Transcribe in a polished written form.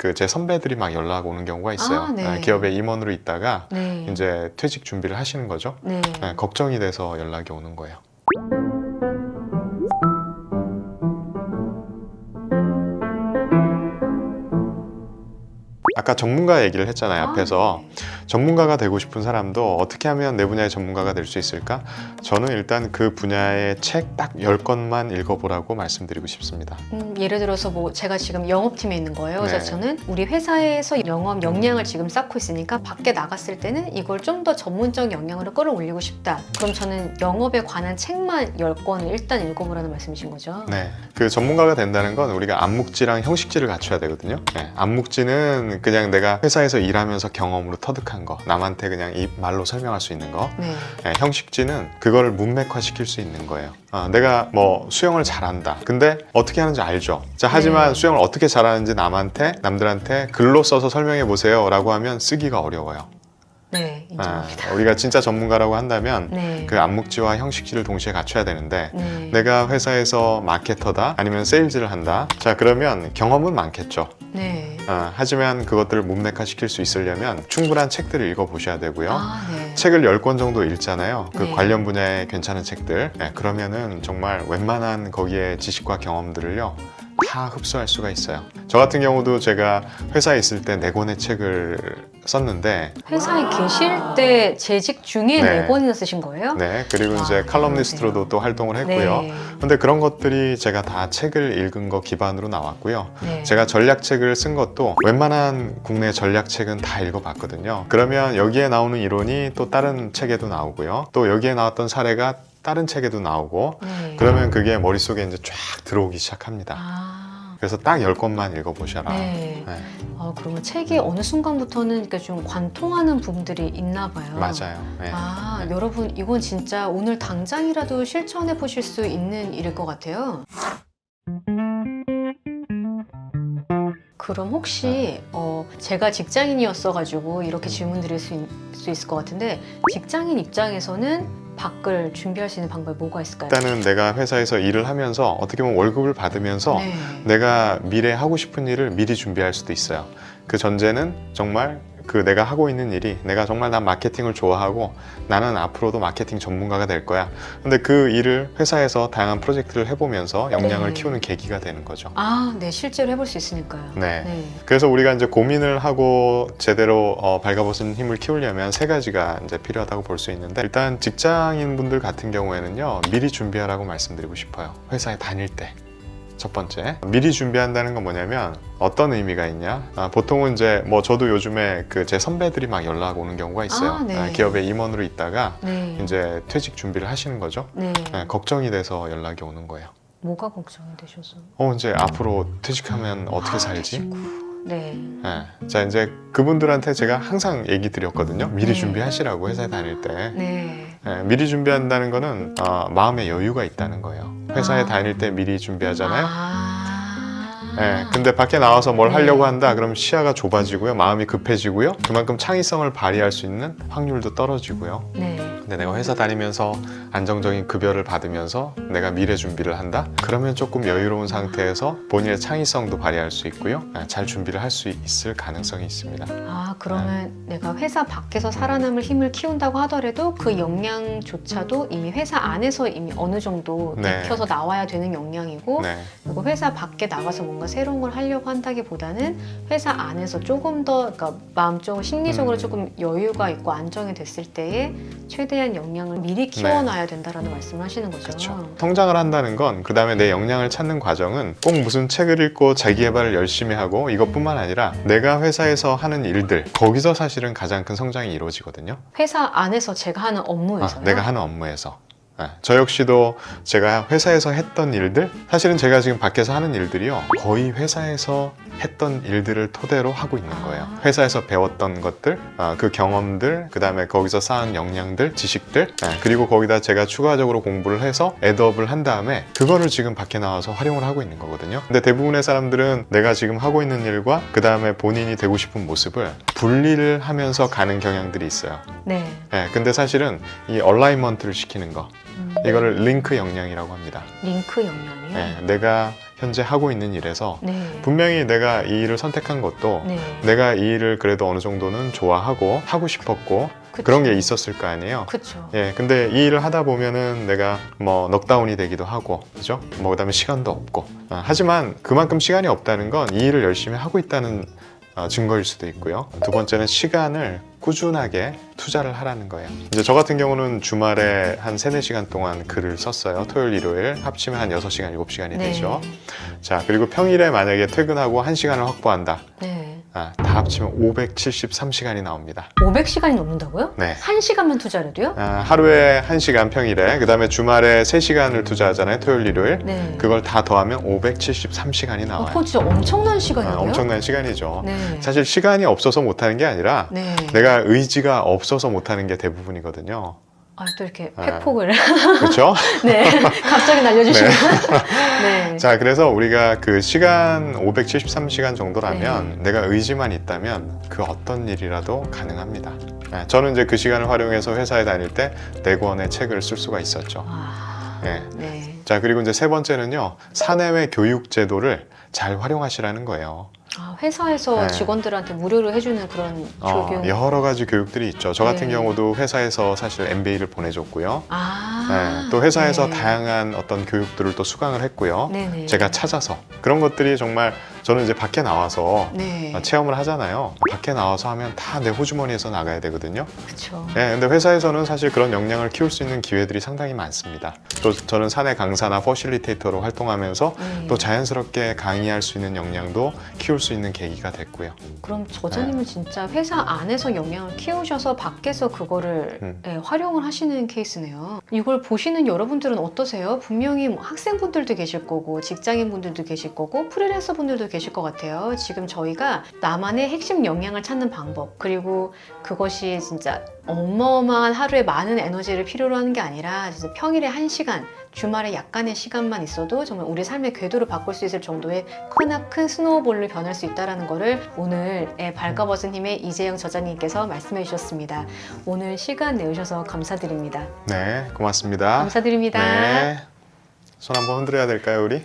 그 제 선배들이 막 연락 오는 경우가 있어요. 네. 기업에 임원으로 있다가 네. 이제 퇴직 준비를 하시는 거죠. 네. 걱정이 돼서 연락이 오는 거예요. 아까 전문가 얘기를 했잖아요, 앞에서. 네. 전문가가 되고 싶은 사람도 어떻게 하면 내 분야의 전문가가 될 수 있을까? 저는 일단 그 분야의 책 딱 10권만 읽어보라고 말씀드리고 싶습니다. 예를 들어서 뭐 제가 지금 영업팀에 있는 거예요. 그래서 네. 저는 우리 회사에서 영업 역량을 지금 쌓고 있으니까 밖에 나갔을 때는 이걸 좀 더 전문적 역량으로 끌어올리고 싶다. 그럼 저는 영업에 관한 책만 10권을 일단 읽어보라는 말씀이신 거죠? 네, 그 전문가가 된다는 건 우리가 암묵지랑 형식지를 갖춰야 되거든요. 암묵지는 그냥 내가 회사에서 일하면서 경험으로 터득한 거, 남한테 그냥 이 말로 설명할 수 있는 거. 네. 형식지는 그거를 문맥화시킬 수 있는 거예요. 내가 뭐 수영을 잘한다. 근데 어떻게 하는지 알죠. 자, 하지만 네. 수영을 어떻게 잘하는지 남들한테 글로 써서 설명해 보세요 라고 하면 쓰기가 어려워요. 네, 인정합니다. 우리가 진짜 전문가라고 한다면 네. 그 암묵지와 형식지를 동시에 갖춰야 되는데 네. 내가 회사에서 마케터다 아니면 세일즈를 한다. 자, 그러면 경험은 많겠죠. 네. 하지만 그것들을 문맥화시킬 수 있으려면 충분한 책들을 읽어보셔야 되고요. 네. 책을 10권 정도 읽잖아요. 그 네. 관련 분야의 괜찮은 책들. 그러면은 정말 웬만한 거기에 지식과 경험들을요 다 흡수할 수가 있어요. 저 같은 경우도 제가 회사에 있을 때 4권의 책을 썼는데 회사에 계실 때 재직 중에 네. 4권이나 쓰신 거예요? 네, 그리고 이제 칼럼니스트로도 또 활동을 했고요. 네. 근데 그런 것들이 제가 다 책을 읽은 거 기반으로 나왔고요. 네. 제가 전략책을 쓴 것도 웬만한 국내 전략책은 다 읽어봤거든요. 그러면 여기에 나오는 이론이 또 다른 책에도 나오고요. 또 여기에 나왔던 사례가 다른 책에도 나오고 네. 그러면 그게 머릿속에 이제 쫙 들어오기 시작합니다. 그래서 딱 10권만 읽어보셔라. 네. 네, 그러면 책이 어느 순간부터는 이렇게 좀 관통하는 부분들이 있나 봐요. 맞아요. 네. 네. 여러분 이건 진짜 오늘 당장이라도 실천해 보실 수 있는 일일 것 같아요. 그럼 혹시 제가 직장인이었어가지고 이렇게 질문 드릴 수 있을 것 같은데 직장인 입장에서는 밖을 준비할 수 있는 방법이 뭐가 있을까요? 일단은 내가 회사에서 일을 하면서 어떻게 보면 월급을 받으면서 네. 내가 미래에 하고 싶은 일을 미리 준비할 수도 있어요. 그 전제는 정말 그 내가 하고 있는 일이 내가 정말 난 마케팅을 좋아하고 나는 앞으로도 마케팅 전문가가 될 거야. 근데 그 일을 회사에서 다양한 프로젝트를 해보면서 역량을 네. 키우는 계기가 되는 거죠. 네, 실제로 해볼 수 있으니까요. 네. 그래서 우리가 이제 고민을 하고 제대로 발가벗은 힘을 키우려면 3가지가 이제 필요하다고 볼 수 있는데 일단 직장인 분들 같은 경우에는요 미리 준비하라고 말씀드리고 싶어요. 회사에 다닐 때. 첫 번째, 미리 준비한다는 건 뭐냐면 어떤 의미가 있냐? 보통은 이제 뭐 저도 요즘에 그 제 선배들이 막 연락 오는 경우가 있어요. 네. 기업에 임원으로 있다가 네. 이제 퇴직 준비를 하시는 거죠. 네. 걱정이 돼서 연락이 오는 거예요. 뭐가 걱정이 되셔서? 이제 앞으로 퇴직하면 어떻게 살지? 네. 자, 이제 그분들한테 제가 항상 얘기 드렸거든요. 미리 네. 준비하시라고 회사에 다닐 때. 네. 미리 준비한다는 거는 마음의 여유가 있다는 거예요. 회사에 다닐 때 미리 준비하잖아요. 근데 밖에 나와서 뭘 네. 하려고 한다 그럼 시야가 좁아지고요. 마음이 급해지고요. 그만큼 창의성을 발휘할 수 있는 확률도 떨어지고요. 네. 근데 내가 회사 다니면서 안정적인 급여를 받으면서 내가 미래 준비를 한다? 그러면 조금 여유로운 상태에서 본인의 창의성도 발휘할 수 있고요. 잘 준비를 할 수 있을 가능성이 있습니다. 그러면 내가 회사 밖에서 살아남을 힘을 키운다고 하더라도 그 역량조차도 이미 회사 안에서 이미 어느 정도 네. 익혀서 나와야 되는 역량이고 네. 그리고 회사 밖에 나가서 뭔가 새로운 걸 하려고 한다기보다는 회사 안에서 조금 더 그러니까 마음적으로 심리적으로 조금 여유가 있고 안정이 됐을 때에 최대한 역량을 미리 키워놔야 된다라는 말씀을 하시는 거죠. 그렇죠. 성장을 한다는 건 그 다음에 내 역량을 찾는 과정은 꼭 무슨 책을 읽고 자기개발을 열심히 하고 이것뿐만 아니라 내가 회사에서 하는 일들 거기서 사실은 가장 큰 성장이 이루어지거든요. 회사 안에서 제가 하는 업무에서요? 내가 하는 업무에서. 저 역시도 제가 회사에서 했던 일들 사실은 제가 지금 밖에서 하는 일들이요 거의 회사에서 했던 일들을 토대로 하고 있는 거예요. 회사에서 배웠던 것들, 그 경험들, 그 다음에 거기서 쌓은 역량들, 지식들, 그리고 거기다 제가 추가적으로 공부를 해서 애드업을 한 다음에 그거를 지금 밖에 나와서 활용을 하고 있는 거거든요. 근데 대부분의 사람들은 내가 지금 하고 있는 일과 그 다음에 본인이 되고 싶은 모습을 분리를 하면서 가는 경향들이 있어요. 네. 근데 사실은 이 얼라이먼트를 시키는 거 이거를 링크 역량이라고 합니다. 링크 역량이요? 내가 현재 하고 있는 일에서 네. 분명히 내가 이 일을 선택한 것도 네. 내가 이 일을 그래도 어느 정도는 좋아하고 하고 싶었고 그쵸. 그런 게 있었을 거 아니에요. 그렇죠. 예, 근데 이 일을 하다 보면은 내가 뭐 넉다운이 되기도 하고, 그죠? 뭐 그다음에 시간도 없고. 하지만 그만큼 시간이 없다는 건 이 일을 열심히 하고 있다는 증거일 수도 있고요. 두 번째는 시간을 꾸준하게 투자를 하라는 거예요. 이제 저 같은 경우는 주말에 한 3-4시간 동안 글을 썼어요. 토요일, 일요일 합치면 한 6시간, 7시간이 네. 되죠. 자, 그리고 평일에 만약에 퇴근하고 1시간을 확보한다. 네. 다 합치면 573시간이 나옵니다. 500시간이 넘는다고요? 네. 1시간만 투자를 해도요? 하루에 1시간 평일에, 그 다음에 주말에 3시간을 투자하잖아요. 토요일, 일요일. 네. 그걸 다 더하면 573시간이 나와요. 그거 진짜 엄청난 시간이에요. 엄청난 시간이죠. 네. 사실 시간이 없어서 못하는 게 아니라 네. 내가 의지가 없어서 못하는 게 대부분이거든요. 또 이렇게 아. 팩폭을 그렇죠? 네. 갑자기 날려주시면 네. 자, 그래서 우리가 그 시간 573시간 정도라면 내가 의지만 있다면 그 어떤 일이라도 가능합니다. 저는 이제 그 시간을 활용해서 회사에 다닐 때 4권의 책을 쓸 수가 있었죠. 네. 네. 자, 그리고 이제 세 번째는요, 사내외 교육 제도를 잘 활용하시라는 거예요. 회사에서 네. 직원들한테 무료로 해주는 그런 교육. 여러 가지 교육들이 있죠. 저 같은 네. 경우도 회사에서 사실 MBA를 보내줬고요. 아. 또 회사에서 네. 다양한 어떤 교육들을 또 수강을 했고요. 네네. 제가 찾아서 그런 것들이 정말 저는 이제 밖에 나와서 네. 체험을 하잖아요. 밖에 나와서 하면 다 내 호주머니에서 나가야 되거든요. 그렇죠. 네, 근데 회사에서는 사실 그런 역량을 키울 수 있는 기회들이 상당히 많습니다. 또 저는 사내 강사나 퍼실리테이터로 활동하면서 네. 또 자연스럽게 강의할 수 있는 역량도 키울 수 있는 계기가 됐고요. 그럼 저자님은 진짜 회사 안에서 역량을 키우셔서 밖에서 그거를 활용을 하시는 케이스네요. 이걸 보시는 여러분들은 어떠세요? 분명히 뭐 학생분들도 계실 거고 직장인분들도 계실 거고 프리랜서 분들도 계실 것 같아요. 지금 저희가 나만의 핵심 역량을 찾는 방법, 그리고 그것이 진짜 어마어마한 하루에 많은 에너지를 필요로 하는 게 아니라 진짜 평일에 1시간, 주말에 약간의 시간만 있어도 정말 우리 삶의 궤도를 바꿀 수 있을 정도의 큰 스노우볼로 변할 수 있다는 거를 오늘 발가벗은힘의 이재영 저자님께서 말씀해 주셨습니다. 오늘 시간 내주셔서 감사드립니다. 네, 고맙습니다. 감사드립니다. 네. 손 한번 흔들어야 될까요, 우리?